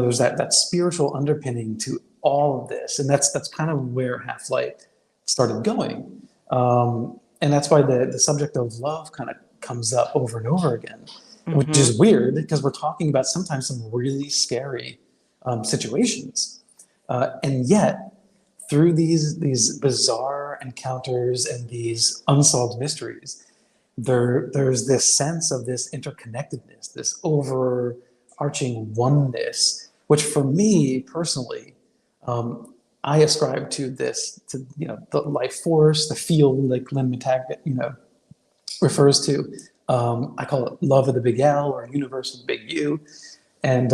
there's that spiritual underpinning to all of this, and that's kind of where Half-Light started going. And that's why the subject of love kind of comes up over and over again, which Mm-hmm. is weird because we're talking about sometimes some really scary situations, and yet through these bizarre encounters and these unsolved mysteries, there's this sense of this interconnectedness, this overarching oneness, which for me personally, I ascribe to the life force, the field, like Lynn Matag, refers to. I call it love of the big L or universe of the big U. And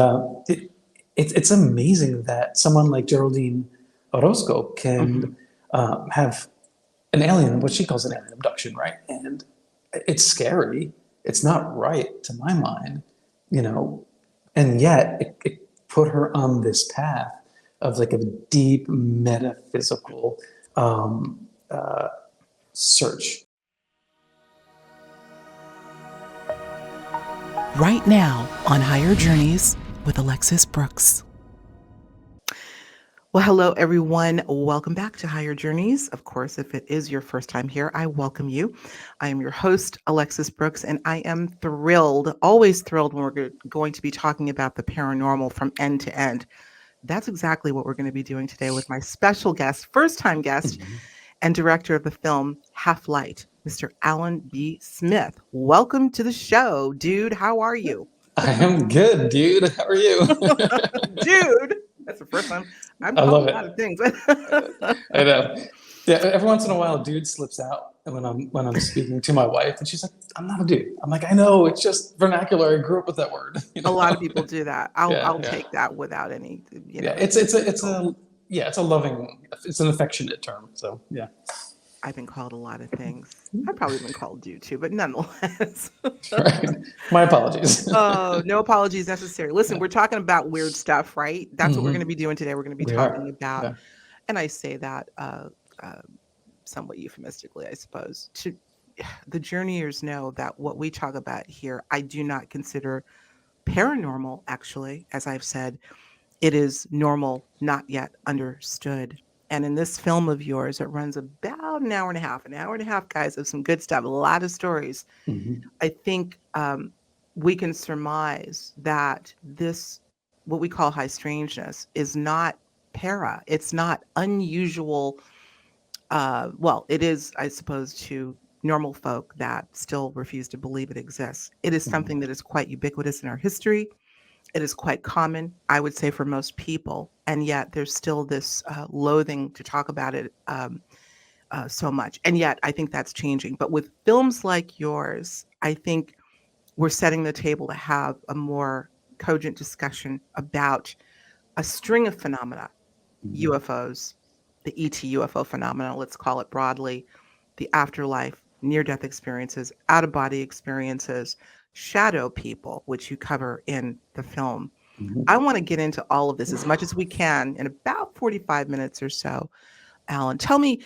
it's amazing that someone like Geraldine Orozco Mm-hmm. can have an alien, what she calls an alien abduction, right? And it's scary. It's not right to my mind, and yet it put her on this path of like a deep metaphysical search. Right now on Higher Journeys with Alexis Brooks. Well, hello, everyone. Welcome back to Higher Journeys. Of course, if it is your first time here, I welcome you. I am your host, Alexis Brooks, and I am thrilled, always thrilled when we're going to be talking about the paranormal from end to end. That's exactly what we're going to be doing today with my special guest, first-time guest, Mhm. and director of the film Half-Light, Mr. Alan B. Smith. Welcome to the show, dude. How are you? I am good, dude. How are you? Dude, that's the first time I'm I called love a lot of it. things. I know. Yeah, every once in a while, dude slips out when I'm speaking to my wife, and she's like, "I'm not a dude." I'm like, "I know. It's just vernacular. I grew up with that word." A lot of people do that. I'll Yeah. take that without any, Yeah. It's physical. a yeah. It's a loving. It's an affectionate term. So yeah. I've been called a lot of things. I've probably been called you too, but nonetheless. Right. My apologies. Oh, no apologies necessary. Listen, Yeah. we're talking about weird stuff, right? That's what we're going to Hmm. be doing today. We're going to be We talking are. about, Yeah. and I say that uh, somewhat euphemistically, I suppose. To the journeyers know that what we talk about here, I do not consider paranormal. Actually, as I've said, it is normal, not yet understood. And in this film of yours, it runs about an hour and a half. An hour and a half, guys, of some good stuff, a lot of stories. Hmm. I think we can surmise that this, what we call high strangeness, is not para. It's not unusual. Well, it is, I suppose, to normal folk that still refuse to believe it exists. It is Hmm. something that is quite ubiquitous in our history. It is quite common, I would say, for most people. And yet there's still this loathing to talk about it so much. And yet I think that's changing. But with films like yours, I think we're setting the table to have a more cogent discussion about a string of phenomena, Hmm. UFOs, the ET UFO phenomena, let's call it broadly, the afterlife, near death experiences, out of body experiences, shadow people, which you cover in the film. I Hmm. want to get into all of this as much as we can in about 45 minutes or so. Alan, tell me,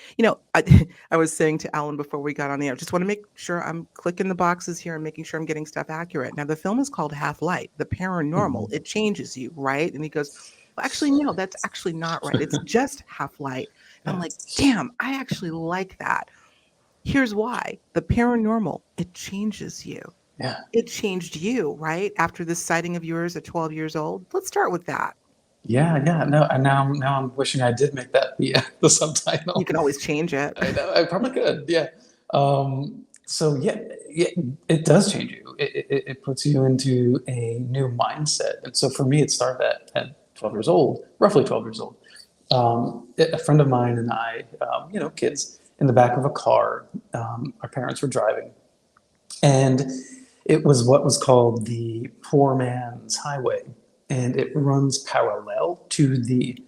I was saying to Alan before we got on the air, just want to make sure I'm clicking the boxes here and making sure I'm getting stuff accurate. Now, the film is called Half-Light, the paranormal. Hmm. It changes you, right? And he goes, well, actually, no, that's actually not right. It's just Half-Light. I'm Yeah. like, damn, I actually like that. Here's why. The paranormal, it changes you. Yeah. It changed you, right? After this sighting of yours at 12 years old. Let's start with that. Yeah. Yeah. No. And now I'm wishing I did make that the You subtitle. can always change it. I know. I probably could. Yeah. So yeah, it does change you. It puts you into a new mindset. And so for me, it started at 12 years old, roughly 12 years old. A friend of mine and I, kids in the back of a car, our parents were driving, and it was what was called the poor man's highway, and it runs parallel to the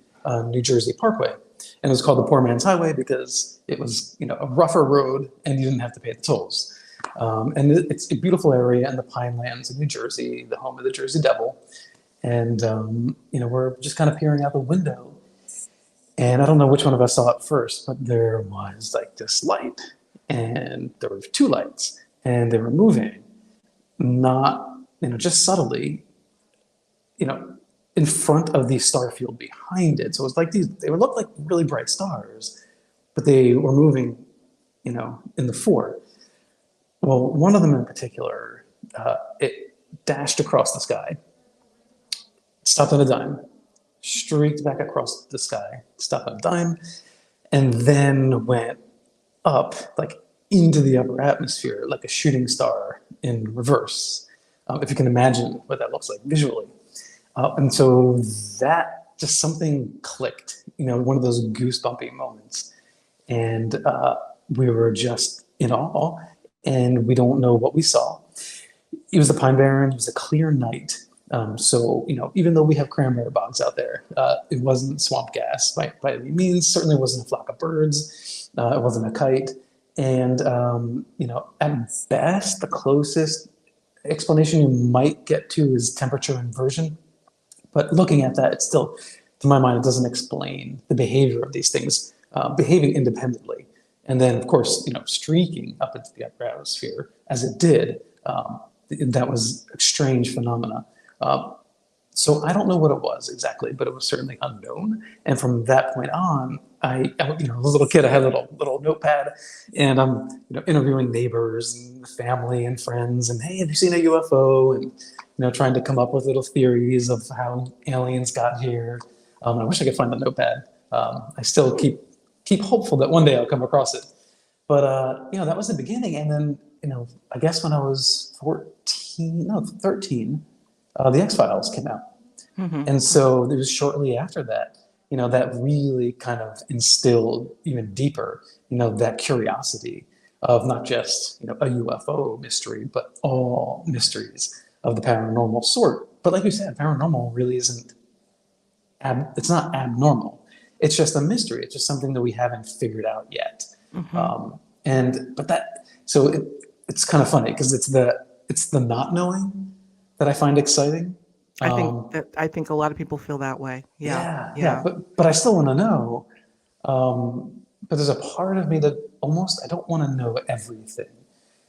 New Jersey Parkway. And it was called the poor man's highway because it was, a rougher road, and you didn't have to pay the tolls. And it's a beautiful area in the Pine Lands in New Jersey, the home of the Jersey Devil. And we're just kind of peering out the window, and I don't know which one of us saw it first, but there was like this light, and there were two lights, and they were moving, not, just subtly, you know, in front of the star field behind it. So it was like they would look like really bright stars, but they were moving, in the fore. Well, one of them in particular, it dashed across the sky, stopped on a dime, streaked back across the sky, stopped on a dime, and then went up, like into the upper atmosphere, like a shooting star in reverse. If you can imagine what that looks like visually. And so that just something clicked, one of those goosebumpy moments. And we were just in awe, and we don't know what we saw. It was the Pine Barren. It was a clear night. So, even though we have cranberry bogs out there, it wasn't swamp gas by any means. Certainly wasn't a flock of birds. It wasn't a kite. And, at best, the closest explanation you might get to is temperature inversion. But looking at that, it's still, to my mind, it doesn't explain the behavior of these things behaving independently. And then, of course, streaking up into the upper atmosphere as it did. That was a strange phenomena. So I don't know what it was exactly, but it was certainly unknown. And from that point on, I as a little kid, I had a little notepad, and I'm interviewing neighbors and family and friends, and hey, have you seen a UFO? And trying to come up with little theories of how aliens got here. I wish I could find the notepad. I still keep hopeful that one day I'll come across it. But that was the beginning, and then I guess when I was 13, the X-Files came out. Mm-hmm. And so it was shortly after that, that really kind of instilled even deeper, that curiosity of not just, a UFO mystery, but all mysteries of the paranormal sort. But like you said, paranormal really isn't, it's not abnormal. It's just a mystery. It's just something that we haven't figured out yet. Mm-hmm. It's kind of funny because it's the not knowing that I find exciting. I think a lot of people feel that way. Yeah. But I still want to know. But there's a part of me that I don't want to know everything.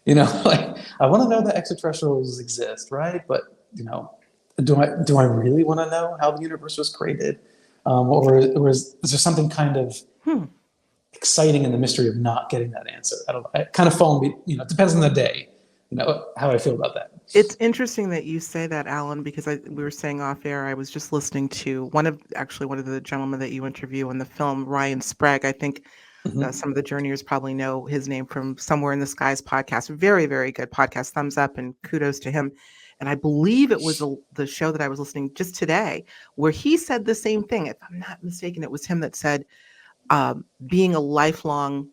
Like I want to know that extraterrestrials exist, right? But do I really want to know how the universe was created, or is there something kind of exciting in the mystery of not getting that answer? I don't know. It kind of it depends on the day. How I feel about that. It's interesting that you say that, Alan, because we were saying off air, I was just listening to one of the gentlemen that you interview in the film, Ryan Sprague. I think some of the journeyers probably know his name from Somewhere in the Skies podcast. Very, very good podcast. Thumbs up and kudos to him. And I believe it was the show that I was listening just today where he said the same thing. If I'm not mistaken, it was him that said, being a lifelong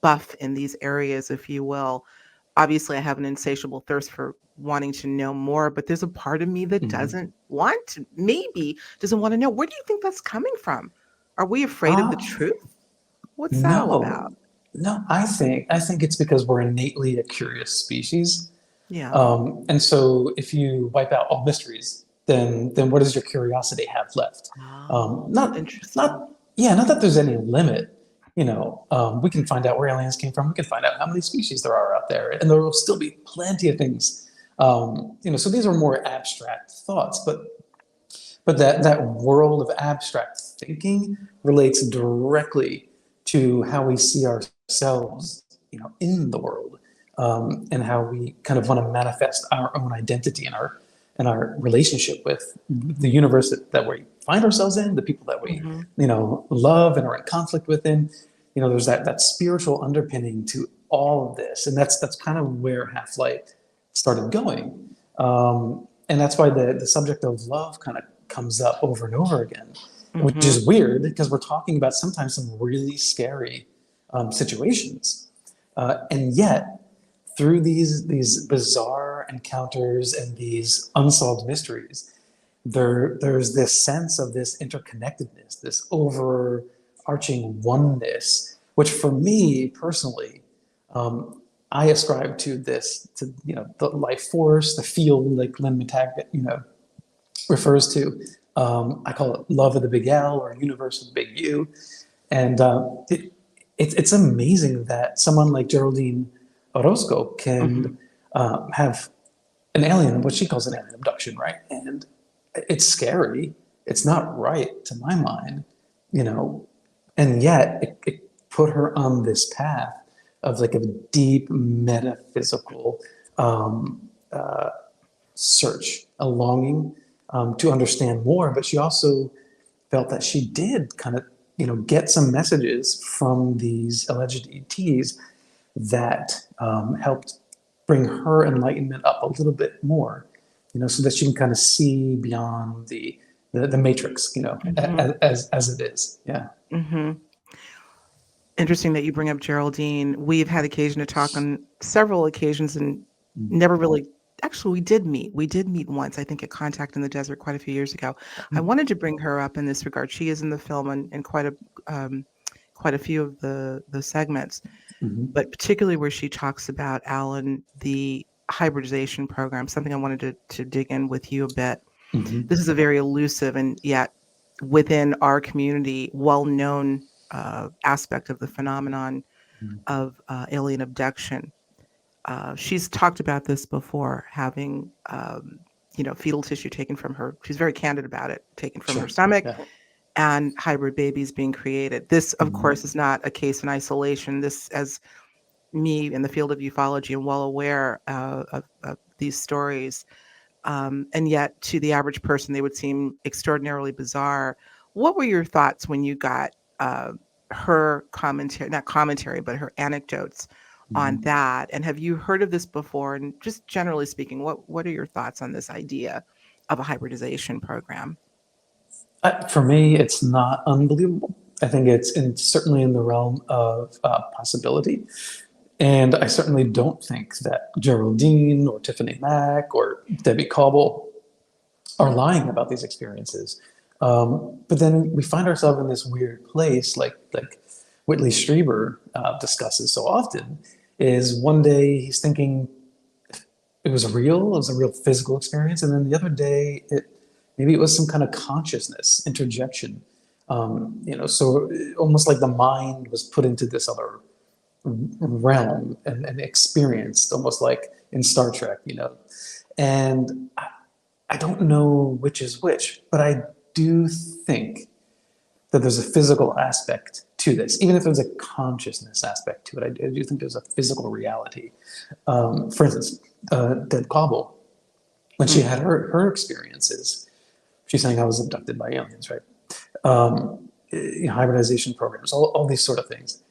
buff in these areas, if you will, obviously I have an insatiable thirst for wanting to know more, but there's a part of me that doesn't want to know. Where do you think that's coming from? Are we afraid of the truth? What's that all about? No, I think it's because we're innately a curious species. Yeah. And so if you wipe out all mysteries, then what does your curiosity have left? Interesting. Not that there's any limit. We can find out where aliens came from. We can find out how many species there are out there, and there will still be plenty of things. So these are more abstract thoughts, but that world of abstract thinking relates directly to how we see ourselves, in the world, and how we kind of want to manifest our own identity and our relationship with the universe that we find ourselves in, the people that we, love and are in conflict within. There's that spiritual underpinning to all of this. And that's kind of where Half-Light started going. And that's why the subject of love kind of comes up over and over again, which is weird because we're talking about sometimes some really scary situations. And yet, through these bizarre encounters and these unsolved mysteries, there's this sense of this interconnectedness, this overarching oneness, which for me personally, I ascribe to the life force, the field, like Lynn Matag, refers to. I call it love of the big L or universe of the big U. And it's amazing that someone like Geraldine Orozco can have an alien, what she calls an alien abduction, right? And it's scary. It's not right to my mind, you know, and yet it put her on this path of like a deep metaphysical search, a longing to understand more. But she also felt that she did kind of, get some messages from these alleged ETs that helped bring her enlightenment up a little bit more, so that she can kind of see beyond the matrix, Hmm. as it is. Yeah. Hmm. Interesting that you bring up Geraldine. We've had occasion to talk on several occasions and never really, actually, we did meet. We did meet once, I think, at Contact in the Desert quite a few years ago. I wanted to bring her up in this regard. She is in the film and quite a few of the segments, Mm-hmm. but particularly where she talks about, Alan, the hybridization program, something I wanted to dig in with you a bit. Mm-hmm. This is a very elusive and yet within our community well-known aspect of the phenomenon of alien abduction. She's talked about this before, having fetal tissue taken from her. She's very candid about it, taken from her Sure. stomach, Yeah. and hybrid babies being created. This, of Mm-hmm. course, is not a case in isolation. This, as me in the field of ufology, am well aware of these stories. And yet, to the average person, they would seem extraordinarily bizarre. What were your thoughts when you got her commentary, not commentary, but her anecdotes on Mm-hmm. that? And have you heard of this before? And just generally speaking, what are your thoughts on this idea of a hybridization program? For me, it's not unbelievable. I think certainly in the realm of possibility. And I certainly don't think that Geraldine or Tiffany Mack or Debbie Cobble are lying about these experiences. But then we find ourselves in this weird place, like Whitley Strieber discusses so often, is one day he's thinking it was a real physical experience, and then the other day maybe it was some kind of consciousness interjection. So almost like the mind was put into this other realm and experienced, almost like in Star Trek, And I don't know which is which, but I do think that there's a physical aspect to this, even if there's a consciousness aspect to it. I do think there's a physical reality. For instance, Deb Cobble, when she had her experiences, she's saying I was abducted by aliens, right? Hybridization programs, all these sort of things.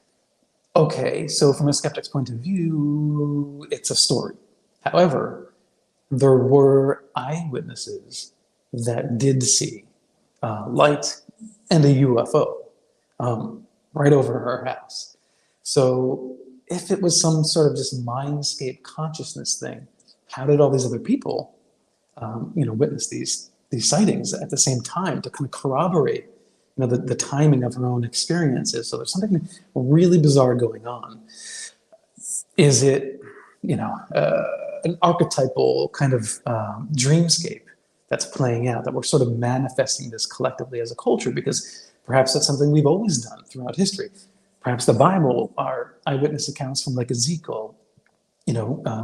Okay, so from a skeptic's point of view, it's a story. However, there were eyewitnesses that did see light and a UFO right over her house. So if it was some sort of just mindscape consciousness thing, how did all these other people, witness these sightings at the same time to kind of corroborate, the timing of her own experiences? So there's something really bizarre going on. Is it, an archetypal kind of dreamscape that's playing out, that we're sort of manifesting this collectively as a culture? Because perhaps that's something we've always done throughout history. Perhaps the Bible are eyewitness accounts from like Ezekiel,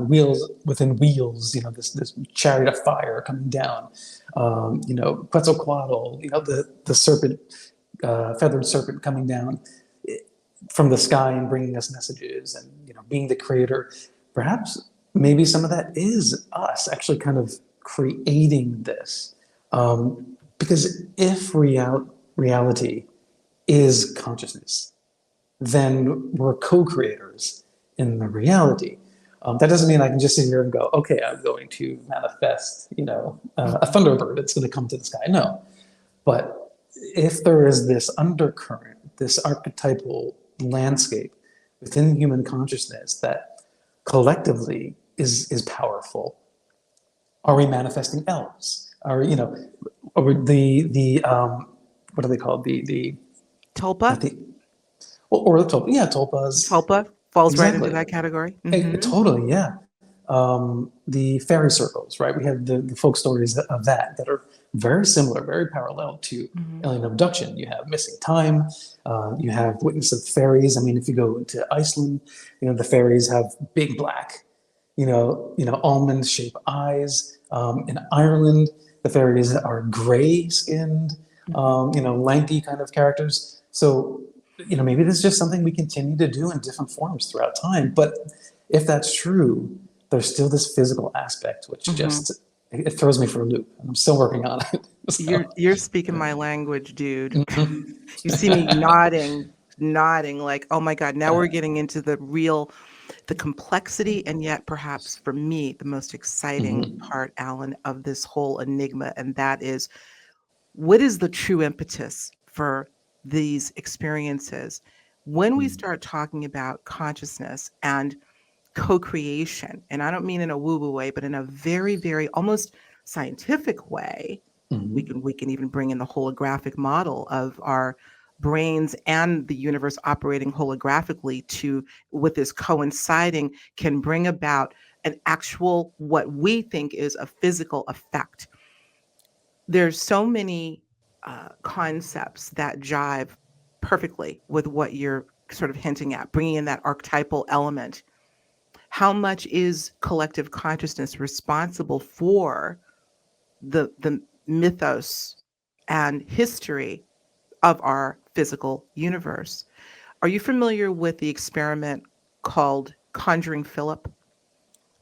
wheels within wheels, this chariot of fire coming down, Quetzalcoatl, the serpent, feathered serpent coming down from the sky and bringing us messages, and being the creator. Perhaps maybe some of that is us actually kind of creating this, because if reality is consciousness, then we're co-creators in the reality. That doesn't mean I can just sit here and go, okay, I'm going to manifest, a thunderbird that's going to come to the sky. No, but if there is this undercurrent, this archetypal landscape within human consciousness that collectively is powerful, are we manifesting elves? Or the what are they called? The Tulpa? not the or the tulpa, yeah, tulpas, Tulpa falls right into exactly. that category. Hmm. Totally, yeah. The fairy circles, right? We have the folk stories of that are very similar, very parallel to Hmm. alien abduction. You have missing time. You have witness of fairies. I mean, if you go to Iceland, the fairies have big black, almond-shaped eyes. In Ireland, The fairies are gray-skinned, lanky kind of characters. So, maybe this is just something we continue to do in different forms throughout time. But if that's true, there's still this physical aspect, which just it throws me for a loop. And I'm still working on it. You're speaking my language, dude. Mhm. You see me nodding like, oh my God, now we're getting into the complexity, and yet perhaps for me, the most exciting Mhm. part, Alan, of this whole enigma, and that is, what is the true impetus for these experiences? When we start talking about consciousness and co-creation, and I don't mean in a woo-woo way, but in a very, very almost scientific way, Mhm. we can even bring in the holographic model of our brains and the universe operating holographically to, with this coinciding, can bring about an actual, what we think is a physical effect. There's so many concepts that jive perfectly with what you're sort of hinting at, bringing in that archetypal element. How much is collective consciousness responsible for the mythos and history of our physical universe? Are you familiar with the experiment called Conjuring Philip?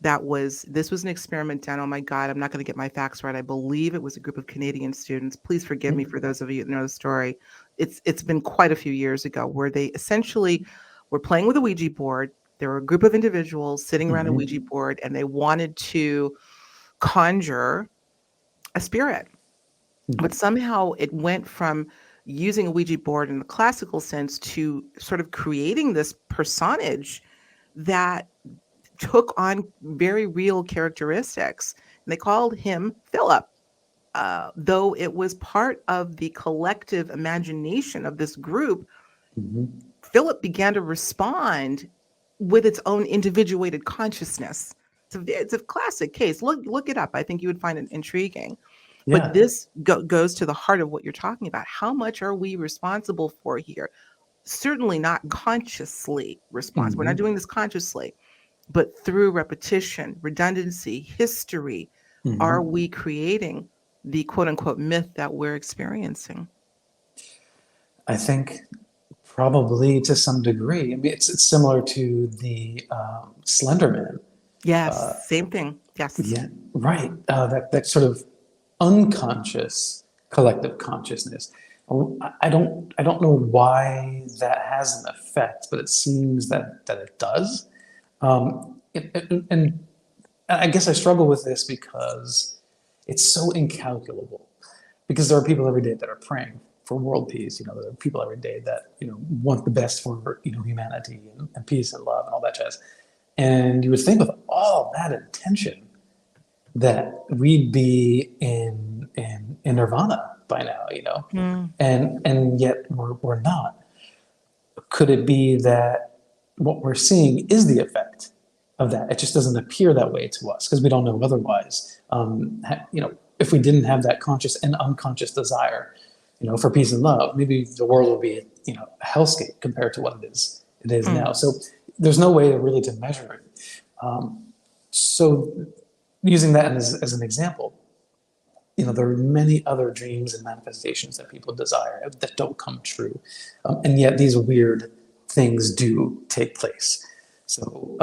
This was an experiment done. Oh my God, I'm not going to get my facts right. I believe it was a group of Canadian students. Please forgive me for those of you that know the story. It's been quite a few years ago, where they essentially were playing with a Ouija board. There were a group of individuals sitting around a Ouija Mhm. board, and they wanted to conjure a spirit. But somehow it went from using a Ouija board in the classical sense to sort of creating this personage that took on very real characteristics. And they called him Philip. Though it was part of the collective imagination of this group, Mhm. Philip began to respond with its own individuated consciousness. It's a classic case. Look it up. I think you would find it intriguing. But Yeah. this goes to the heart of what you're talking about. How much are we responsible for here? Certainly not consciously responsible. We're not Mhm. doing this consciously, but through repetition, redundancy, history, are Mhm. we creating the quote unquote myth that we're experiencing? I think probably to some degree. I mean, it's similar to the Slender Man. Yes, same thing. Yes. Yeah, right. That sort of unconscious collective consciousness. I don't know why that has an effect, but it seems that it does. And I guess I struggle with this because it's so incalculable. Because there are people every day that are praying for world peace. There are people every day that want the best for humanity and peace and love and all that jazz. And you would think with all that intention that we'd be in nirvana by now, Mm, and yet we're not. Could it be that what we're seeing is the effect of that? It just doesn't appear that way to us because we don't know otherwise. If we didn't have that conscious and unconscious desire, for peace and love, maybe the world would be, a hellscape compared to what it is mm, now. So there's no way really to measure it. So using that as an example, there are many other dreams and manifestations that people desire that don't come true. And yet these weird things do take place. So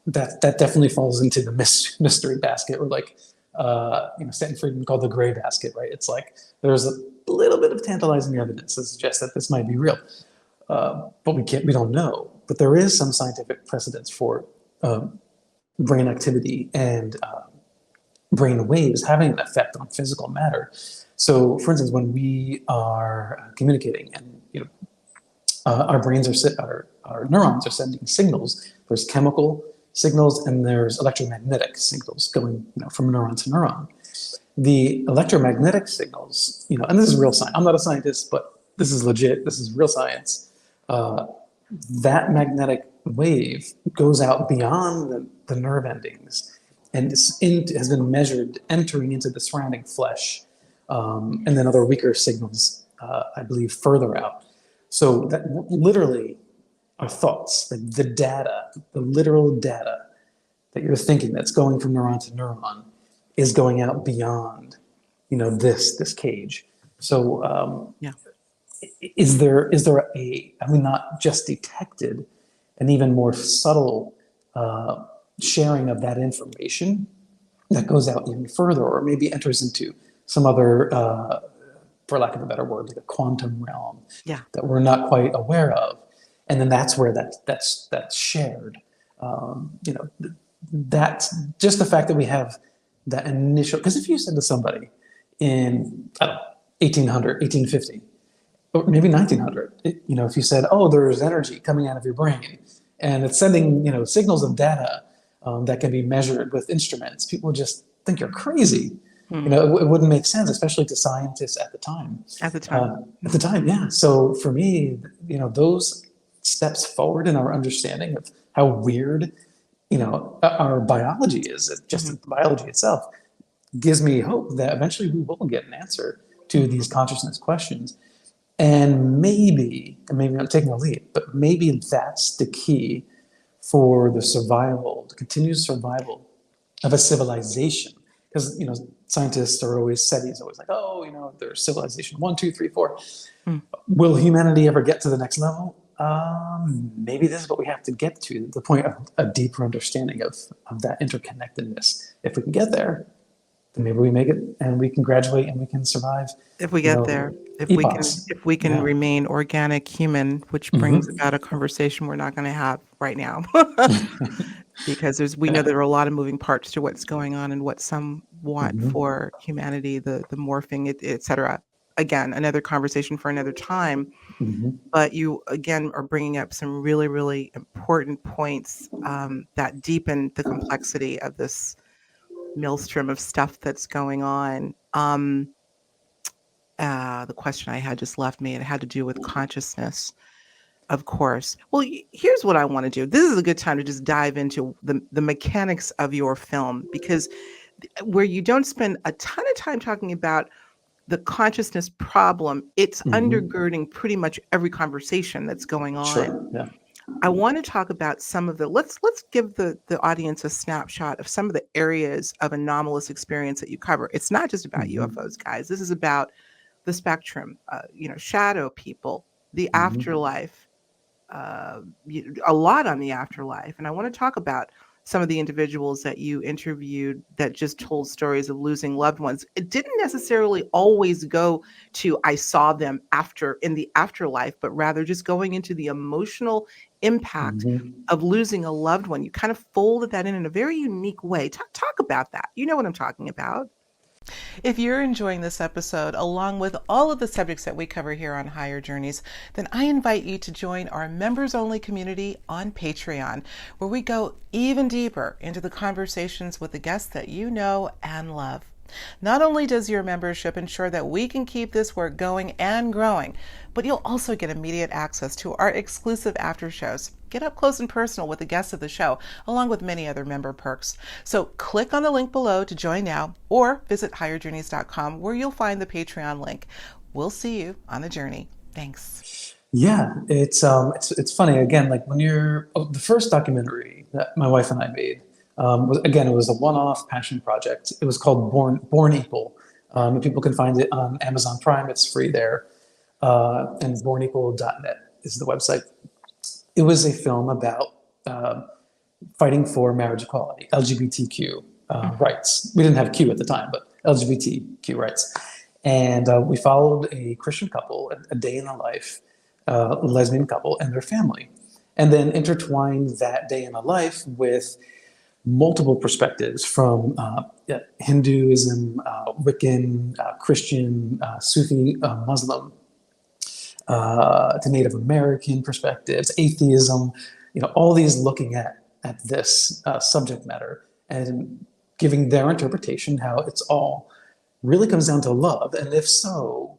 that definitely falls into the mystery basket, or like, Stanton Friedman called the gray basket, right? It's like there's a little bit of tantalizing evidence to suggest that this might be real. But we don't know. But there is some scientific precedence for brain activity and brain waves having an effect on physical matter. So, for instance, when we are communicating, and our brains our neurons are sending signals. There's chemical signals and there's electromagnetic signals going, from neuron to neuron. The electromagnetic signals, and this is real science. I'm not a scientist, but this is legit. This is real science. Uh, that magnetic wave goes out beyond the nerve endings and has been measured entering into the surrounding flesh, and then other weaker signals, I believe, further out. So that literally are thoughts, like the data, the literal data that you're thinking that's going from neuron to neuron is going out beyond this cage. So Yeah. is there have we not just detected an even more subtle sharing of that information that goes out even further, or maybe enters into some other, for lack of a better word, like a quantum realm Yeah. that we're not quite aware of, and then that's where that's shared. That's just the fact that we have that initial. Because if you said to somebody in, I don't know, 1800, 1850, or maybe 1900, if you said, "Oh, there's energy coming out of your brain, and it's sending, signals of data that can be measured with instruments," people would just think you're crazy. Hmm. It wouldn't make sense, especially to scientists at the time. At the time. At the time, yeah. So for me, those steps forward in our understanding of how weird, our biology is, Hmm. just biology itself, gives me hope that eventually we will get an answer to these consciousness questions. And maybe I'm taking a leap, but maybe that's the key for the continued survival of a civilization. Because, scientists are always, SETI's always like, oh, there's civilization 1, 2, 3, 4. Mm. Will humanity ever get to the next level? Maybe this is what we have to get to, the point of a deeper understanding of that interconnectedness. If we can get there, then maybe we make it and we can graduate and we can survive, If we get there, epochs. if we can Yeah. remain organic human, which brings Mm-hmm. about a conversation we're not going to have right now, because we know Yeah. there are a lot of moving parts to what's going on and what some want Mm-hmm. for humanity, the morphing, et cetera. Again, another conversation for another time. Mm-hmm. But you again are bringing up some really, really important points that deepen the complexity of this maelstrom of stuff that's going on. The question I had just left me. It had to do with consciousness, of course. Well, here's what I want to do. This is a good time to just dive into the mechanics of your film, because where you don't spend a ton of time talking about the consciousness problem, it's Mm-hmm. undergirding pretty much every conversation that's going on. Sure. Yeah. I want to talk about some of the let's give the audience a snapshot of some of the areas of anomalous experience that you cover. It's not just about Mm-hmm. UFOs, guys. This is about the spectrum, shadow people, the Mm-hmm. afterlife, a lot on the afterlife. And I want to talk about some of the individuals that you interviewed that just told stories of losing loved ones. It didn't necessarily always go to, I saw them in the afterlife, but rather just going into the emotional impact Mm-hmm. of losing a loved one. You kind of folded that in a very unique way. Talk about that. You know what I'm talking about. If you're enjoying this episode, along with all of the subjects that we cover here on Higher Journeys, then I invite you to join our members-only community on Patreon, where we go even deeper into the conversations with the guests that you know and love. Not only does your membership ensure that we can keep this work going and growing, but you'll also get immediate access to our exclusive after shows. Get up close and personal with the guests of the show, along with many other member perks. So click on the link below to join now, or visit higherjourneys.com, where you'll find the Patreon link. We'll see you on the journey. Thanks. Yeah, it's funny again. Like the first documentary that my wife and I made it was a one-off passion project. It was called Born Equal. And people can find it on Amazon Prime. It's free there, and bornequal.net is the website. It was a film about fighting for marriage equality, LGBTQ rights. We didn't have Q at the time, but LGBTQ rights. And we followed a Christian couple, a day in the life, a lesbian couple and their family, and then intertwined that day in the life with multiple perspectives from Hinduism, Wiccan, Christian, Sufi, Muslim, to Native American perspectives, atheism, all these looking at this subject matter and giving their interpretation, how it's all really comes down to love. And if so,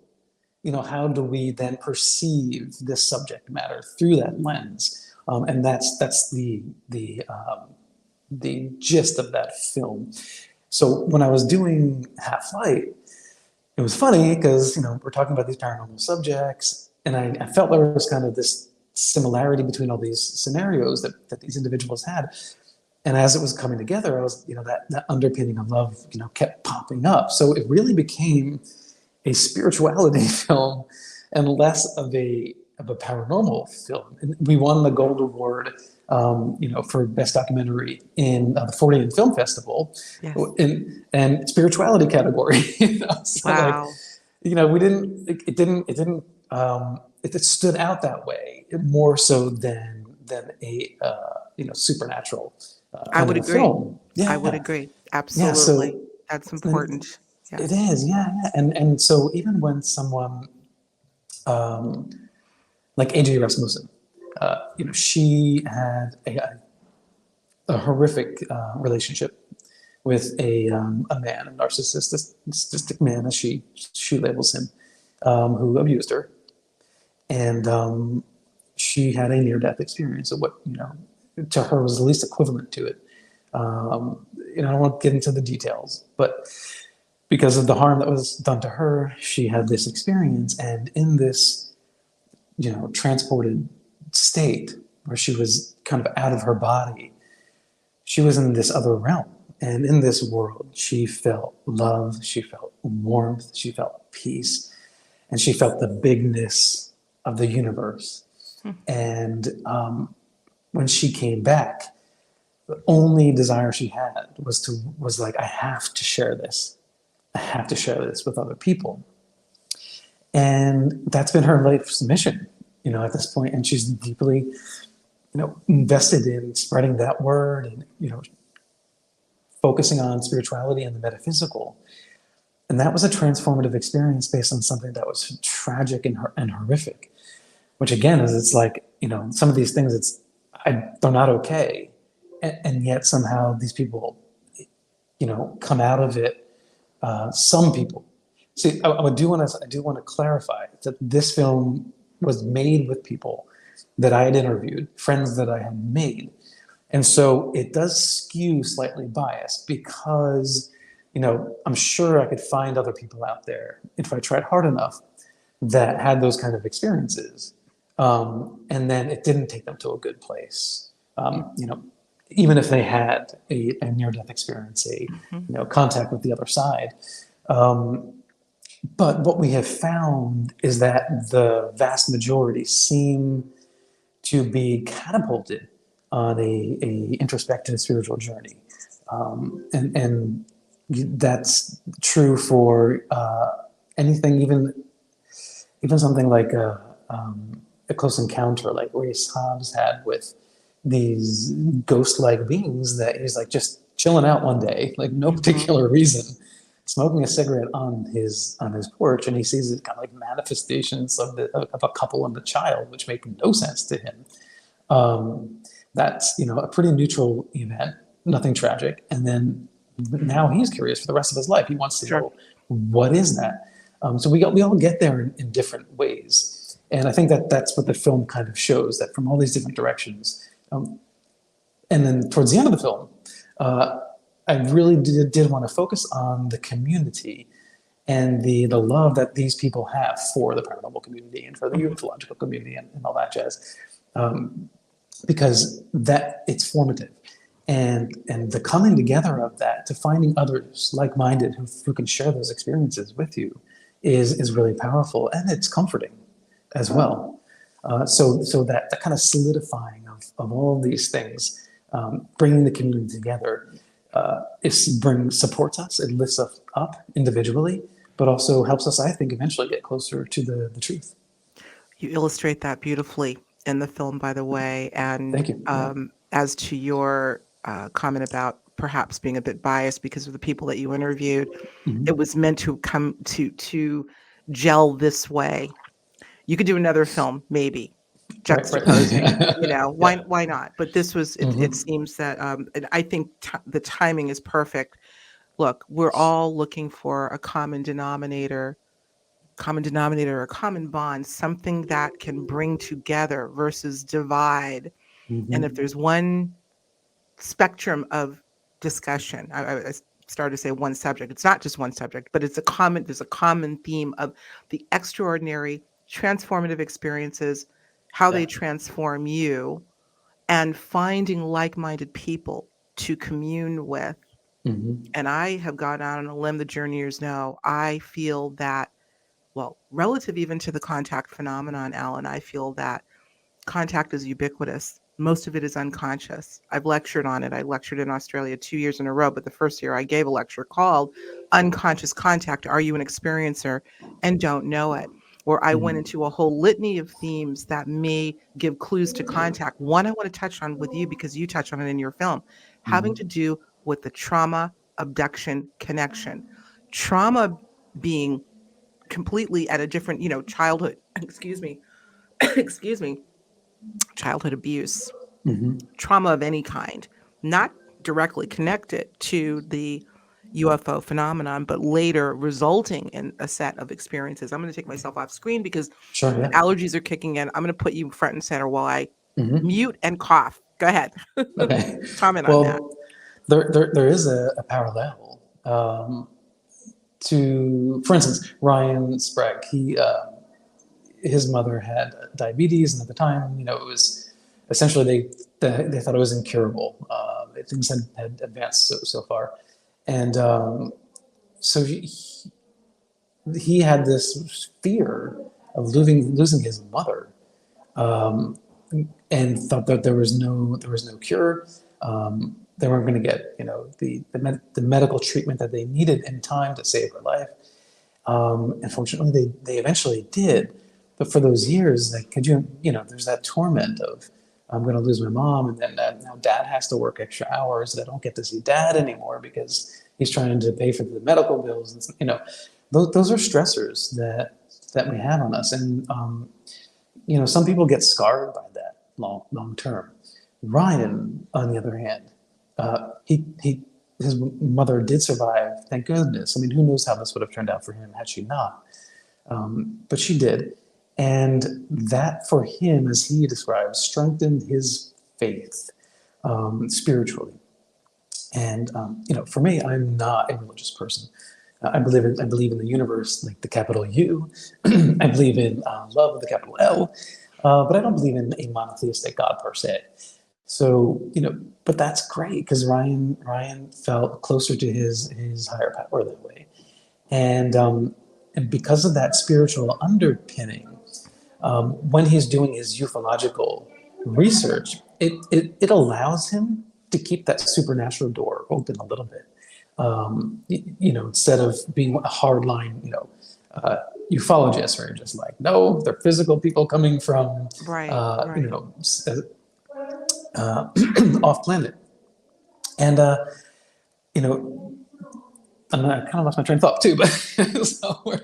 how do we then perceive this subject matter through that lens? And that's the gist of that film. So when I was doing Half Light, it was funny because we're talking about these paranormal subjects, and I felt there was kind of this similarity between all these scenarios that these individuals had. And as it was coming together, I was, that underpinning of love, kept popping up. So it really became a spirituality film and less of a paranormal film. And we won the Gold Award, for best documentary in the 40th Film Festival, Yes. and spirituality category. So like, Wow. we didn't. It stood out that way more so than a supernatural I kind would of a agree. film. I would Yeah, agree. yeah. Absolutely. So That's and important. it Yes. is, yeah. And so even when someone um, like AJ Rasmussen, she had a horrific relationship with a man, a narcissistic man, as she labels him, who abused her, and she had a near-death experience of what to her was the least equivalent to it. I don't want to get into the details, but because of the harm that was done to her, she had this experience, and in this transported state where she was kind of out of her body, she was in this other realm. And in this world, she felt love, she felt warmth, she felt peace, and she felt the bigness of the universe. Hmm. And when she came back, the only desire she had was like, I have to share this. I have to share this with other people. And that's been her life's mission, at this point. And she's deeply, invested in spreading that word and, focusing on spirituality and the metaphysical. And that was a transformative experience based on something that was tragic and horrific, which again is, it's like, some of these things, they're not okay. And yet somehow these people, come out of it. Some people, see, I do want to clarify that this film was made with people that I had interviewed, friends that I had made. And so it does skew slightly biased because, I'm sure I could find other people out there if I tried hard enough that had those kind of experiences. And then it didn't take them to a good place. Even if they had a near-death experience, Mhm. contact with the other side. Um, but what we have found is that the vast majority seem to be catapulted on a introspective spiritual journey. And that's true for anything, even something like a close encounter like Race Hobbs had with these ghost-like beings that he's like just chilling out one day, like no Mhm. particular reason, smoking a cigarette on his porch, and he sees these kind of like manifestations of a couple and a child, which make no sense to him. Um, that's a pretty neutral event, nothing tragic, and then now he's curious for the rest of his life. He wants to Sure. know what is that. So we all get there in different ways, and I think that's what the film kind of shows, that from all these different directions. And then towards the end of the film, uh, I really did want to focus on the community and the love that these people have for the paranormal community and for the Mhm. ufological community and all that jazz, because that it's formative. And the coming together of that to finding others like-minded who can share those experiences with you is really powerful, and it's comforting as well. So that kind of solidifying of all of these things, bringing the community together, supports us, it lifts us up individually, but also helps us, I think, eventually get closer to the truth. You illustrate that beautifully in the film, by the way. And Thank you. Yeah. as to your comment about perhaps being a bit biased because of the people that you interviewed, it Mhm. was meant to come to gel this way. You could do another film, maybe Right. Right. juxtaposing. Yeah. Why not? But this was it. It Hmm. seems that, and I think the timing is perfect. Look, we're all looking for a common denominator, a common bond, something that can bring together versus divide. And if Hmm. there's one spectrum of discussion, I started to say one subject. It's not just one subject, but there's a common theme of the extraordinary transformative experiences, how they Yeah. transform you, and finding like-minded people. to commune with. Mm-hmm. And I have gone out on a limb, the journeyers know. I feel that, well, relative even to the contact phenomenon, Alan, I feel that contact is ubiquitous. Most of it is unconscious. I've lectured on it. I lectured in Australia 2 years in a row, but the first year I gave a lecture called Unconscious Contact. Are you an experiencer and don't know it? Where I went Mm-hmm. into a whole litany of themes that may give clues to contact. One I want to touch on with you because you touch on it in your film, having to Mm-hmm. do with the trauma abduction connection. Trauma being completely at a different, childhood, excuse me, excuse me, childhood abuse, Mm-hmm. trauma of any kind, not directly connected to the UFO phenomenon, but later resulting in a set of experiences. I'm going to take myself off screen because Sure. the Yeah. allergies are kicking in. I'm going to put you front and center while I Mm-hmm. mute and cough. Go ahead. Okay. Comment on that. Well, there is a parallel to, for instance, Ryan Sprague. His mother had diabetes, and at the time, it was essentially they thought it was incurable. Things had advanced so far, and so he had this fear of losing his mother, um, and thought that there was no cure. They weren't going to get the medical treatment that they needed in time to save her life. Unfortunately, they eventually did, but for those years, like, there's that torment of I'm going to lose my mom, and then now dad has to work extra hours. I don't get to see dad anymore because he's trying to pay for the medical bills. And, those are stressors that we have on us, and some people get scarred by that long term. Ryan, on the other hand, he his mother did survive, thank goodness. I mean, who knows how this would have turned out for him had she not? But she did, and that for him, as he describes, strengthened his faith spiritually. And for me, I'm not a religious person. I believe in the universe, like the capital U. I believe in love with the capital L, but I don't believe in a monotheistic God per se. So but that's great because Ryan felt closer to his higher power that way, and because of that spiritual underpinning, when he's doing his ufological research, it allows him to keep that supernatural door open a little bit. Instead of being a hardline, ufologist, where you're just like, no, they're physical people coming from, Right, uh, you right. know, uh, off planet. And, you know, I kind of lost my train of thought too, but so,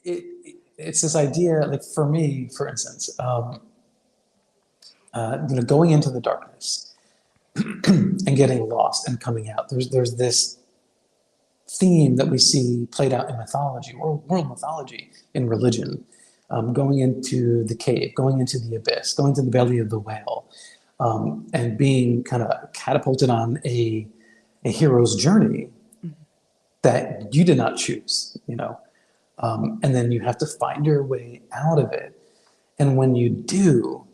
it's this idea, like for me, for instance, going into the darkness and getting lost and coming out. There's this theme that we see played out in mythology, world mythology, in religion, going into the cave, going into the abyss, going to the belly of the whale, and being kind of catapulted on a hero's journey Mhm. that you did not choose. And then you have to find your way out of it. And when you do,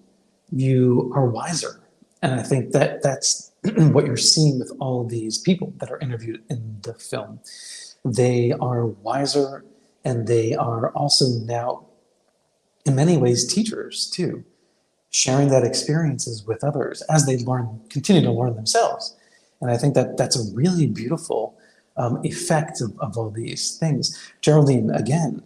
you are wiser. And I think that that's what you're seeing with all of these people that are interviewed in the film. They are wiser, and they are also now, in many ways, teachers too, sharing that experiences with others as they continue to learn themselves. And I think that that's a really beautiful effect of all these things. Geraldine, again,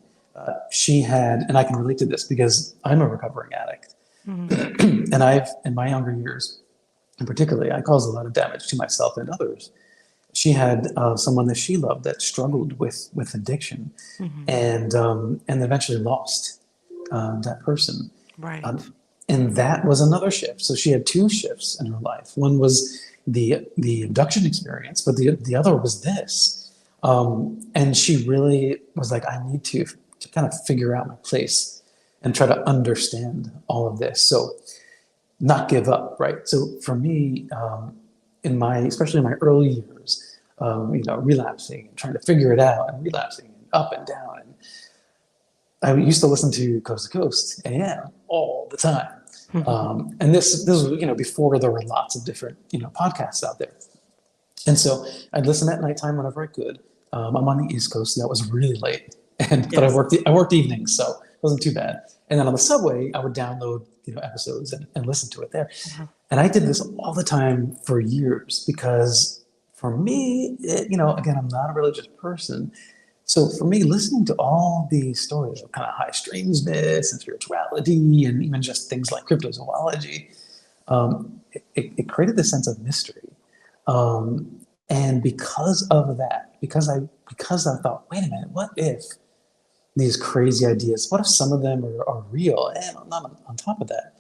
she had, and I can relate to this because I'm a recovering addict. Mhm. And in my younger years, and particularly, I caused a lot of damage to myself and others. She had someone that she loved that struggled with addiction, Mhm. and eventually lost that person. Right. Um, and that was another shift. So she had two shifts in her life. One was the abduction experience, but the other was this. And she really was like, I need to kind of figure out my place and try to understand all of this. So not give up, right? So for me, especially in my early years, relapsing and trying to figure it out and relapsing and up and down. And I used to listen to Coast to Coast AM all the time. And this was, before there were lots of different, podcasts out there. And so I'd listen at nighttime whenever I could. I'm on the East Coast, so that was really late, but Yes. I worked evenings, so it wasn't too bad. And then on the subway, I would download, episodes and listen to it there. Mhm. And I did this all the time for years because for me, again, I'm not a religious person. So for me, listening to all these stories of kind of high strangeness and spirituality and even just things like cryptozoology, it created this sense of mystery. And because of that, because I thought, wait a minute, what if these crazy ideas, what if some of them are real? And on top of that,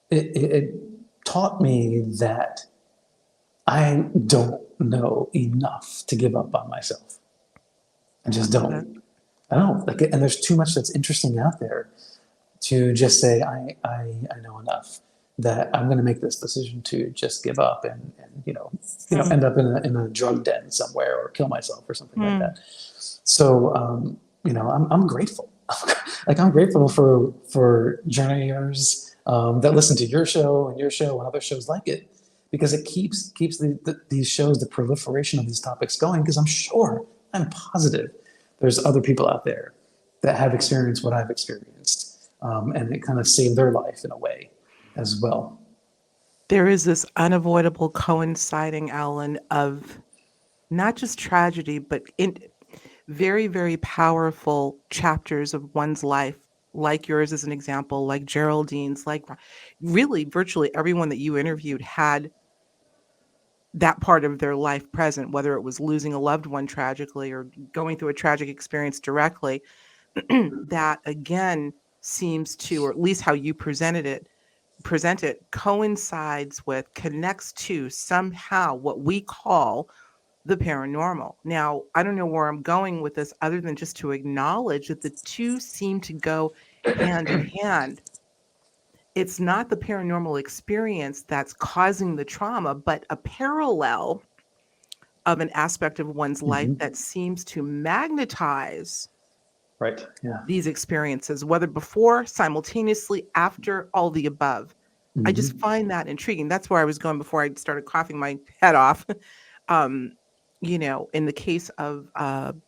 it taught me that I don't know enough to give up on myself. I just Love it. don't. I don't like it, and there's too much that's interesting out there to just say I know enough that I'm going to make this decision to just give up and end up in a drug den somewhere or kill myself or something like that. So I'm grateful. Like I'm grateful for journeyers that listen to your show and other shows like it, because it keeps these shows, the proliferation of these topics going. Because I'm positive, there's other people out there that have experienced what I've experienced, and it kind of saved their life in a way as well. There is this unavoidable coinciding, Alan, of not just tragedy, but very, very powerful chapters of one's life, like yours as an example, like Geraldine's, like really virtually everyone that you interviewed had that part of their life present, whether it was losing a loved one tragically or going through a tragic experience directly. That again seems to, or at least how you present it coincides with, connects to somehow what we call the paranormal. Now, I don't know where I'm going with this other than just to acknowledge that the two seem to go hand in hand. It's not the paranormal experience that's causing the trauma, but a parallel of an aspect of one's life Mhm. that seems to magnetize Right. Yeah. these experiences, whether before, simultaneously, after, all the above. I just Hmm. find that intriguing. That's where I was going before I started coughing my head off. um, in the case of,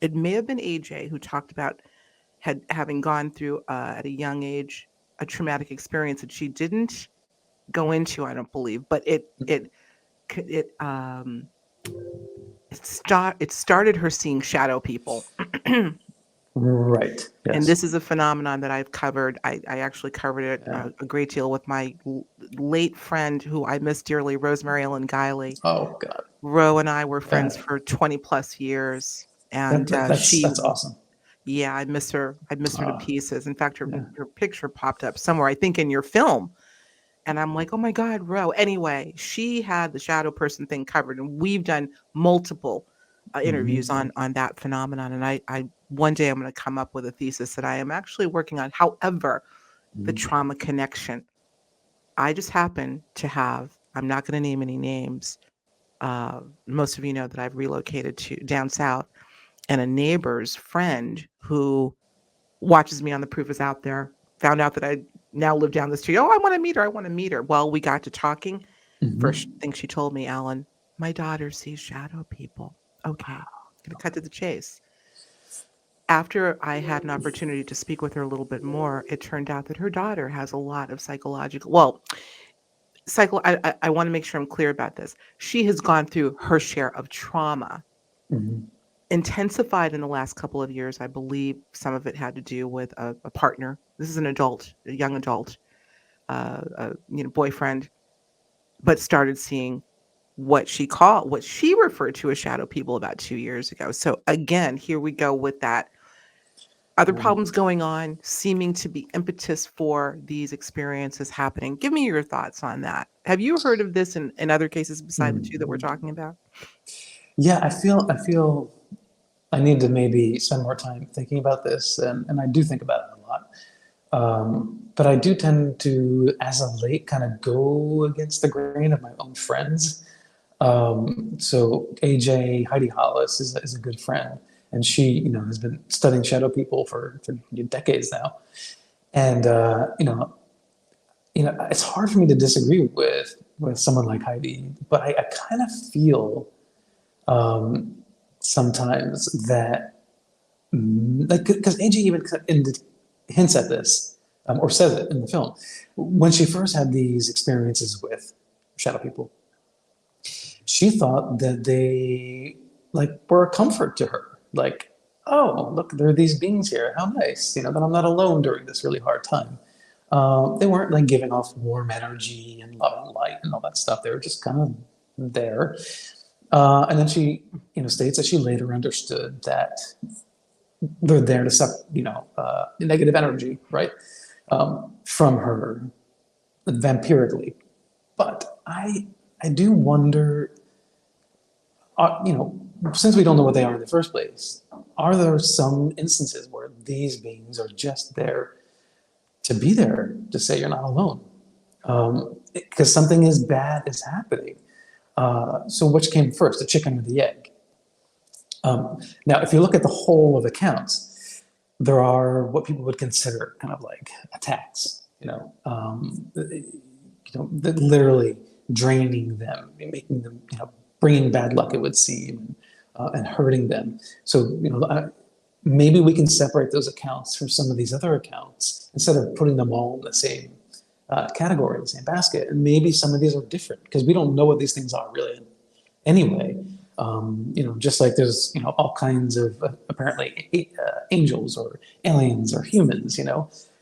it may have been AJ who talked about having gone through at a young age a traumatic experience that she didn't go into, I don't believe, but it started her seeing shadow people. Right. And Yes. this is a phenomenon that I've covered. I actually covered it Yeah. a great deal with my late friend who I miss dearly, Rosemary Ellen Guiley. Oh God. Ro and I were friends Yeah. for 20 plus years. And That's awesome. yeah, I miss her. I miss her to Uh, pieces. In fact, yeah. her picture popped up somewhere, I think in your film. And I'm like, oh my God, Ro. Anyway, she had the shadow person thing covered, and we've done multiple interviews Hmm. on that phenomenon. And I one day I'm going to come up with a thesis that I am actually working on. However, the Hmm. trauma connection, I just happen to have. I'm not going to name any names. Most of you know that I've relocated to down south, and a neighbor's friend who watches me on The Proof Is Out There found out that I now live down the street. Oh, I want to meet her. I want to meet her. Well, we got to talking. First Hmm. thing she told me, Alan, my daughter sees shadow people. Okay, gonna cut to the chase. After I had an opportunity to speak with her a little bit more, it turned out that her daughter has a lot of psychological, well, I want to make sure I'm clear about this. She has gone through her share of trauma, Hmm. intensified in the last couple of years. I believe some of it had to do with a partner. This is an adult, a young adult, boyfriend, but started seeing what she referred to as shadow people about 2 years ago. So again, here we go with that. Other Yeah. problems going on, seeming to be impetus for these experiences happening. Give me your thoughts on that. Have you heard of this in other cases beside the two that we're Mhm. talking about? Yeah. I feel I need to maybe spend more time thinking about this, and I do think about it a lot. But I do tend to, as of late, kind of go against the grain of my own friends. So AJ Heidi Hollis is a good friend, and she has been studying shadow people for decades now. And it's hard for me to disagree with someone like Heidi, but I kind of feel sometimes that, like, because Angie even hints at this, or says it in the film, when she first had these experiences with shadow people, she thought that they like were a comfort to her. Like, oh, look, there are these beings here. How nice, that I'm not alone during this really hard time. They weren't like giving off warm energy and love and light and all that stuff. They were just kind of there. And then she, states that she later understood that they're there to suck, negative energy, right, from her vampirically. But I do wonder, since we don't know what they are in the first place, are there some instances where these beings are just there to be there to say you're not alone? Because something as bad is happening. So which came first, the chicken or the egg? Now, if you look at the whole of accounts, there are what people would consider kind of like attacks, that literally draining them, making them, bringing bad luck, it would seem, and hurting them. So, maybe we can separate those accounts from some of these other accounts instead of putting them all in the same category, the same basket. And maybe some of these are different because we don't know what these things are really anyway. Just like there's, all kinds of apparently angels or aliens or humans,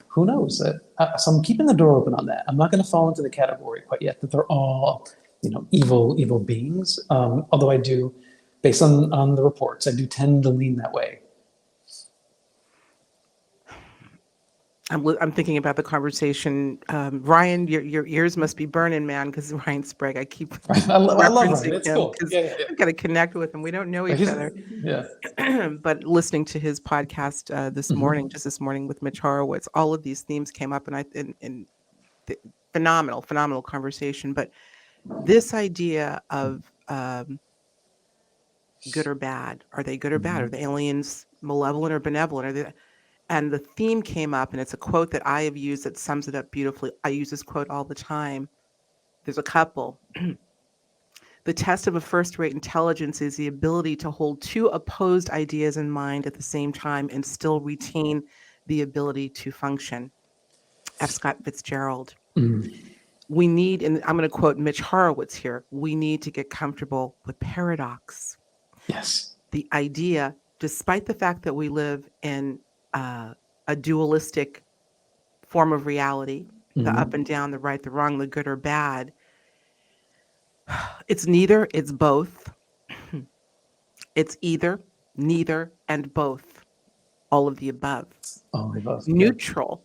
who knows? So I'm keeping the door open on that. I'm not going to fall into the category quite yet that they're all, evil beings. Although I do, based on the reports, I do tend to lean that way. I'm thinking about the conversation. Ryan, your ears must be burning, man, because Ryan Sprague, I keep I love Ryan. referencing It's him cool. because Yeah. I've got to connect with him. We don't know each He's, other. yeah. But listening to his podcast this morning, just this morning with Mitch Horowitz, all of these themes came up, and phenomenal conversation. But this idea of good or bad, are they good or bad? Are the aliens malevolent or benevolent? Are they? And the theme came up, and it's a quote that I have used that sums it up beautifully. I use this quote all the time. There's a couple. The test of a first-rate intelligence is the ability to hold two opposed ideas in mind at the same time and still retain the ability to function. F. Scott Fitzgerald. We need, and I'm going to quote Mitch Horowitz here, we need to get comfortable with paradox. Yes. The idea, despite the fact that we live in a dualistic form of reality, the up and down, the right, the wrong, the good or bad, it's neither, it's both. It's either, neither, and both. All of the above. All of the above. Neutral.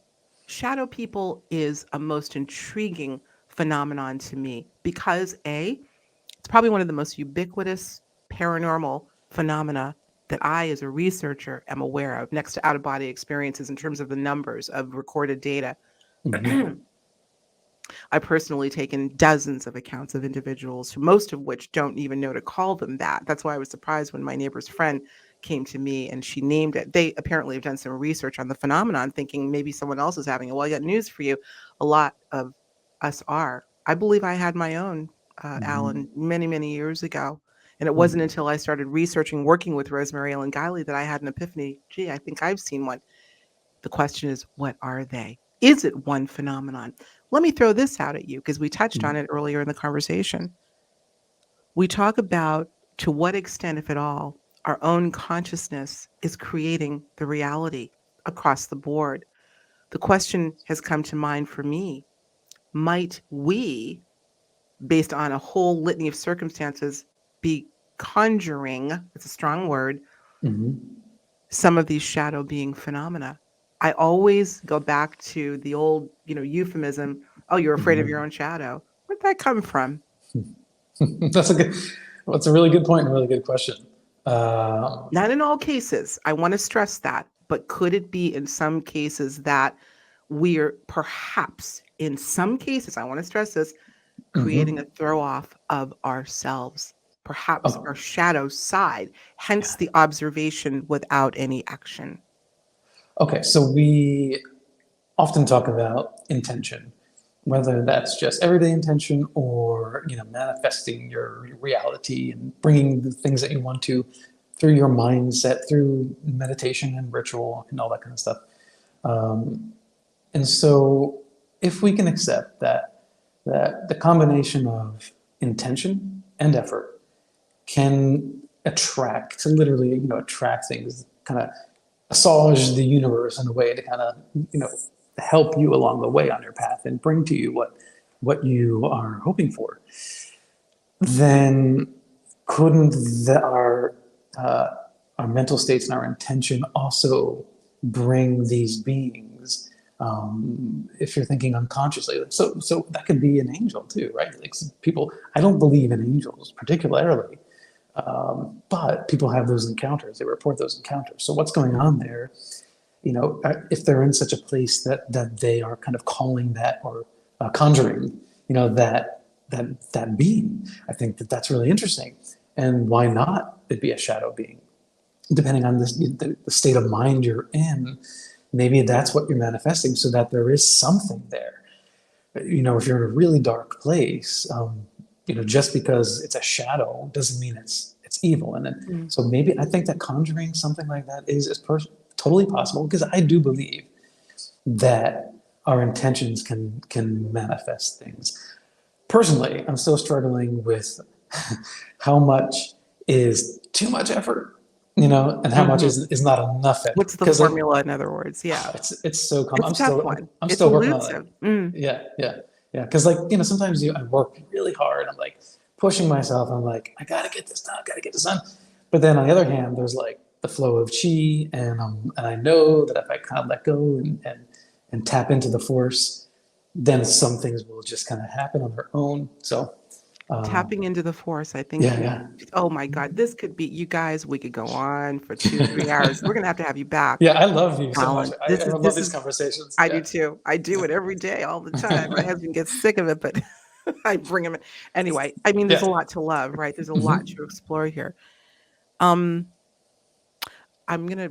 Shadow people is a most intriguing phenomenon to me because it's probably one of the most ubiquitous paranormal phenomena that I, as a researcher, am aware of, next to out-of-body experiences in terms of the numbers of recorded data. I've personally taken dozens of accounts of individuals, most of which don't even know to call them that. That's why I was surprised when my neighbor's friend came to me and she named it. They apparently have done some research on the phenomenon, thinking maybe someone else is having it. Well, I got news for you. A lot of us are. I believe I had my own, Alan, many years ago. And it wasn't until I started researching, working with Rosemary Ellen Guiley, that I had an epiphany. Gee, I think I've seen one. The question is, what are they? Is it one phenomenon? Let me throw this out at you because we touched on it earlier in the conversation. We talk about to what extent, if at all, our own consciousness is creating the reality across the board. The question has come to mind for me. Might we, based on a whole litany of circumstances, be conjuring, it's a strong word, some of these shadow being phenomena? I always go back to the old, euphemism, oh, you're afraid of your own shadow. Where'd that come from? That's a really good point and a really good question. Not in all cases. I want to stress that. But could it be in some cases that we're perhaps, in some cases, I want to stress this, creating a throw off of ourselves, perhaps our shadow side, hence the observation without any action? Okay, so we often talk about intention. whether that's just everyday intention or manifesting your reality and bringing the things that you want to through your mindset, through meditation and ritual and all that kind of stuff. And so if we can accept that the combination of intention and effort can literally attract things, kind of massage the universe in a way to kind of help you along the way on your path and bring to you what you are hoping for, then couldn't our mental states and our intention also bring these beings, if you're thinking unconsciously, so that could be an angel too, right? Like people, I don't believe in angels particularly, but people have those encounters, they report those encounters. So what's going on there? If they're in such a place that they are kind of calling that, or conjuring, that being, I think that's really interesting. And why not it be a shadow being? Depending on the state of mind you're in, maybe that's what you're manifesting, so that there is something there. If you're in a really dark place, just because it's a shadow doesn't mean it's evil. And then, so maybe I think that conjuring something like that is totally possible, because I do believe that our intentions can manifest things. Personally, I'm still struggling with how much is too much effort, and how much is not enough effort. What's the formula, in other words? Yeah. It's so common. It's a tough one. I'm It's still working on it. elusive. Yeah. Because sometimes I work really hard. I'm like pushing myself. I'm like, I gotta get this done. But then on the other hand, there's like the flow of chi, and I know that if I kind of let go and tap into the force, then some things will just kind of happen on their own. So Tapping into the force, I think. yeah. Oh my God, this could be, you guys, we could go on for 2-3 hours. We're gonna have to have you back. Yeah, I love you so much. Alan, I love these conversations. I Yeah. do too. I do it every day, all the time. My husband gets sick of it, but I bring him in. Anyway, I mean, there's a lot to love, right? There's a lot to explore here. I'm gonna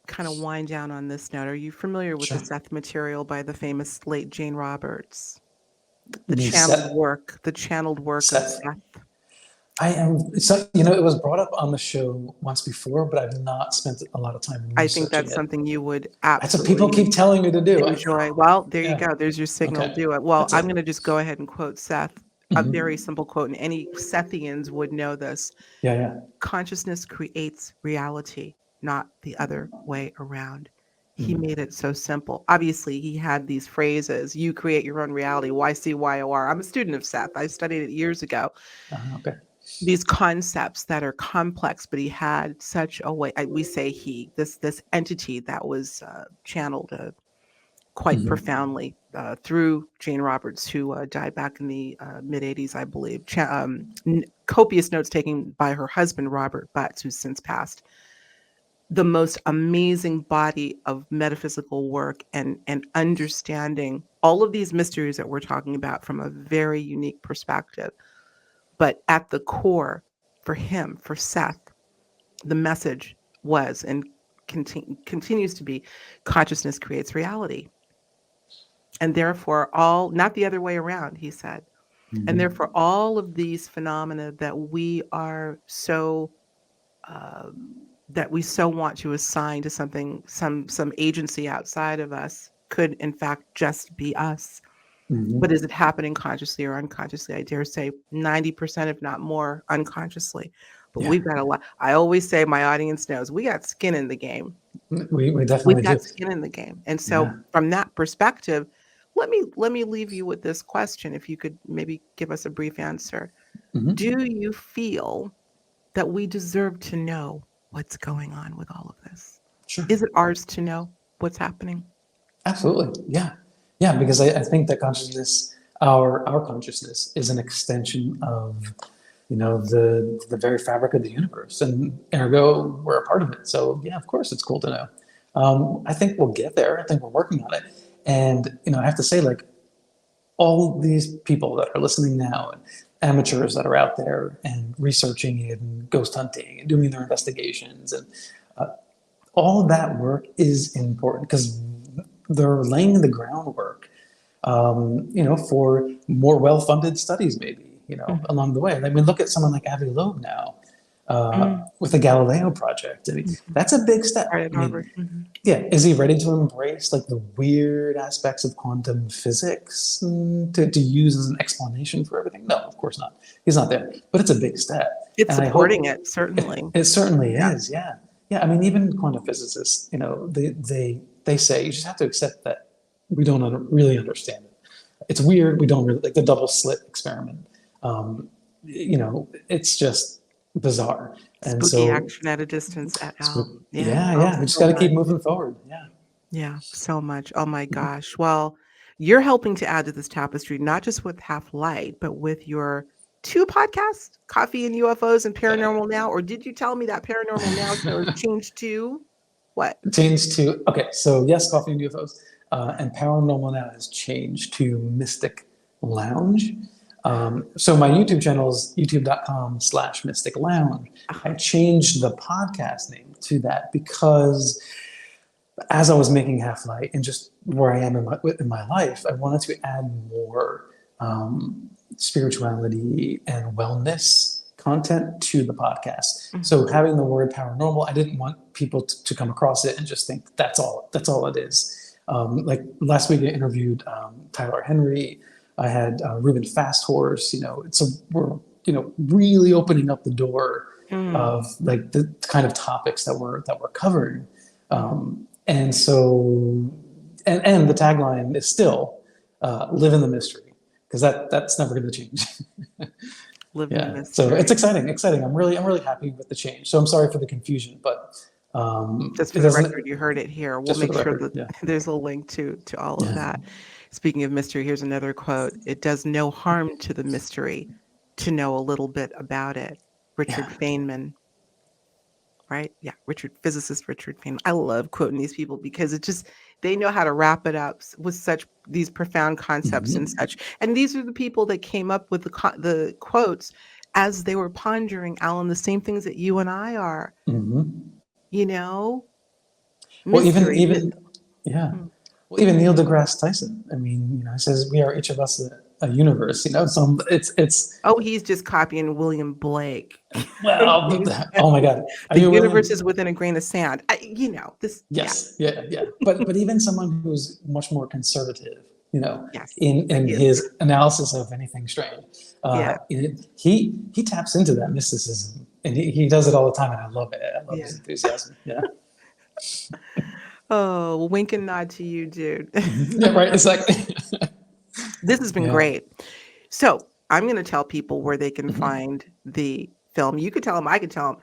kind of wind down on this note. Are you familiar with the Sure. Seth material by the famous late Jane Roberts? The The channeled work of Seth. Seth. I am, so, it was brought up on the show once before, but I've not spent a lot of time researching I think that's it. something you would That's what people absolutely keep telling me to do. enjoy. Well, there you Yeah. go. There's your signal. Okay. Do it. Well, That's I'm it. going to just go ahead and quote Seth. A very simple quote, and any Sethians would know this. Yeah. Consciousness creates reality, not the other way around. He made it so simple. Obviously, he had these phrases: you create your own reality, YCYOR. I'm a student of Seth. I studied it years ago. Okay. These concepts that are complex, but he had such a way, we say he, this entity that was channeled quite profoundly through Jane Roberts, who died back in the mid-'80s, I believe. Copious notes taken by her husband, Robert Butts, who's since passed. The most amazing body of metaphysical work and understanding all of these mysteries that we're talking about from a very unique perspective. But at the core, for him, for Seth, the message was and continues to be: consciousness creates reality. And therefore, not the other way around, he said. And therefore, all of these phenomena that we are so want to assign to something, some agency outside of us, could in fact just be us. But is it happening consciously or unconsciously? I dare say 90%, if not more, unconsciously. But we've got a lot. I always say, my audience knows, we got skin in the game. We definitely We've got do. skin in the game. And so from that perspective, let me leave you with this question. If you could maybe give us a brief answer. Do you feel that we deserve to know what's going on with all of this? Sure. Is it ours to know what's happening? Absolutely. Yeah, because I think that consciousness, our consciousness, is an extension of the very fabric of the universe, and ergo we're a part of it. So yeah, of course it's cool to know. I think we'll get there. I think we're working on it. And I have to say, like, all these people that are listening now, and amateurs that are out there and researching it and ghost hunting and doing their investigations, and all of that work is important, because they're laying the groundwork for more well-funded studies, maybe, Mhm. along the way. I mean, look at someone like Avi Loeb now Mm. with the Galileo project. I mean, Mhm. that's a big step. Right at I mean, Harvard. Mhm. yeah, is he ready to embrace like the weird aspects of quantum physics to use as an explanation for everything? No, of course not. He's not there, but it's a big step, It's and I supporting hope it, certainly. it certainly Yeah. is. Yeah, yeah. I mean, even quantum physicists, they say you just have to accept that we don't really understand it. It's weird. We don't really like the double slit experiment. It's just bizarre, and Spooky so action at a distance et al. Yeah. yeah, Oh, yeah. We just so got to keep much. moving forward. Yeah. Yeah, so much. Oh my Mhm. gosh. Well, you're helping to add to this tapestry, not just with Half Light, but with your two podcasts, Coffee and UFOs and Paranormal Now. Or did you tell me that Paranormal Now show has changed to what? Changed to okay. So yes, Coffee and UFOs, and Paranormal now has changed to Mystic Lounge. So my YouTube channel is youtube.com/Mystic Lounge. I changed the podcast name to that because as I was making Half Light and just where I am in my life, I wanted to add more spirituality and wellness content to the podcast. Mhm. So having the word paranormal, I didn't want people to come across it and just think that's all it is. Like last week, I interviewed Tyler Henry. I had Ruben Fasthorse. So we're really opening up the door Mm. of like the kind of topics that we're covering. Mhm. And so, and the tagline is still live in the mystery because that's never going to change. Live in the Yeah. So mystery. it's exciting. I'm really happy with the change. So I'm sorry for the confusion, but Just it for the record, doesn't, you heard it here. We'll just for make the sure record. that Yeah. there's a link to all of Yeah. that. Speaking of mystery, here's another quote. It does no harm to the mystery to know a little bit about it. Richard Yeah. Feynman. Right? Yeah, physicist Richard Feynman. I love quoting these people because they know how to wrap it up with such these profound concepts and Mhm. such. And these are the people that came up with the quotes as they were pondering, Alan, the same things that you and I are. Mhm. You know, Well, even mystery. even yeah. Hmm. Well, even Neil deGrasse Tyson. I mean, he says we are each of us a universe. So it's Oh, he's just copying William Blake. well, oh my God. Are The you universe willing? is within a grain of sand. This, yeah, Yes, yeah, yeah. But even someone who's much more conservative, yes, in he is. his analysis of anything strange, Yeah, he taps into that mysticism, and he does it all the time, and I love it. I love his yeah. enthusiasm. Yeah, Oh, wink and nod to you, dude. yeah, right. Exactly. This has been Yeah. great. So I'm going to tell people where they can Mhm. find the film. You could tell them, I could tell them.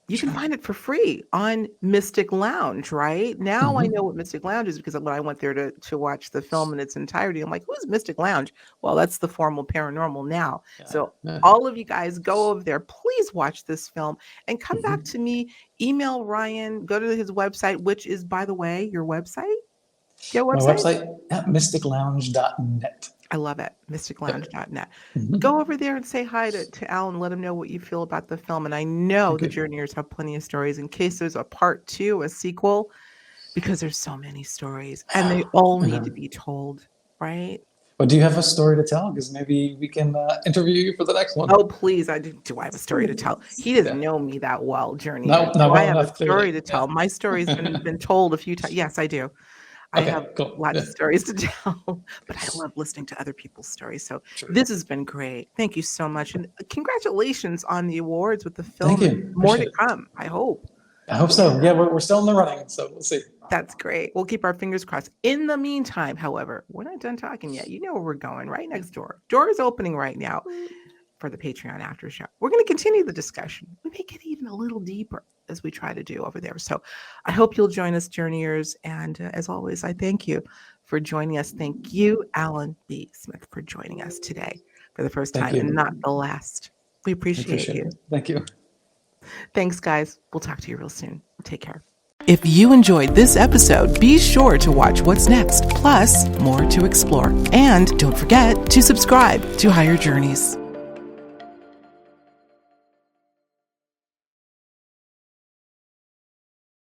You can Sure. find it for free on Mystic Lounge, right? Now I know Hmm. what Mystic Lounge is because when I went there to watch the film in its entirety, I'm like, who's Mystic Lounge? Well, that's the formal Paranormal Now. Yeah. So Yeah. all of you guys go over there. Please watch this film and come back Mhm. to me. Email Ryan. Go to his website, which is, by the way, your website. Do you have a My website? website, mysticlounge.net. I love it. Yep. mysticlounge.net. Hmm. Go over there and say hi to Alan. Let him know what you feel about the film. And I know Thank the you. Journeyers have plenty of stories in case there's a part two, a sequel, because there's so many stories and they all need to be told, right? But do you have a story to tell? Because maybe we can interview you for the next one. Oh, please. Do I have a story to tell? He doesn't Yeah. know me that well, Journeyers. Not Do I well have a enough, story clearly. to Yeah. tell? My story's been told a few times. Yes, I do. I have Okay, cool. lots Yeah, of stories to tell, but I love listening to other people's stories. So sure. this has been great. Thank you so much. And congratulations on the awards with the Thank film and you. more Appreciate to it. come, I hope. I hope Yeah, so. Yeah, we're still in the running, so we'll see. that's great. We'll keep our fingers crossed. In the meantime, however, we're not done talking yet. You know where we're going, right next door. Door is opening right now for the Patreon after show. We're going to continue the discussion. We may get even a little deeper as we try to do over there. So I hope you'll join us, Journeyers. And as always, I thank you for joining us. Thank you, Alan B. Smith, for joining us today for the first Thank time and not you. the last. We I appreciate appreciate you. it. Thank you. Thanks, guys. We'll talk to you real soon. Take care. If you enjoyed this episode, be sure to watch what's next, plus more to explore. And don't forget to subscribe to Higher Journeys.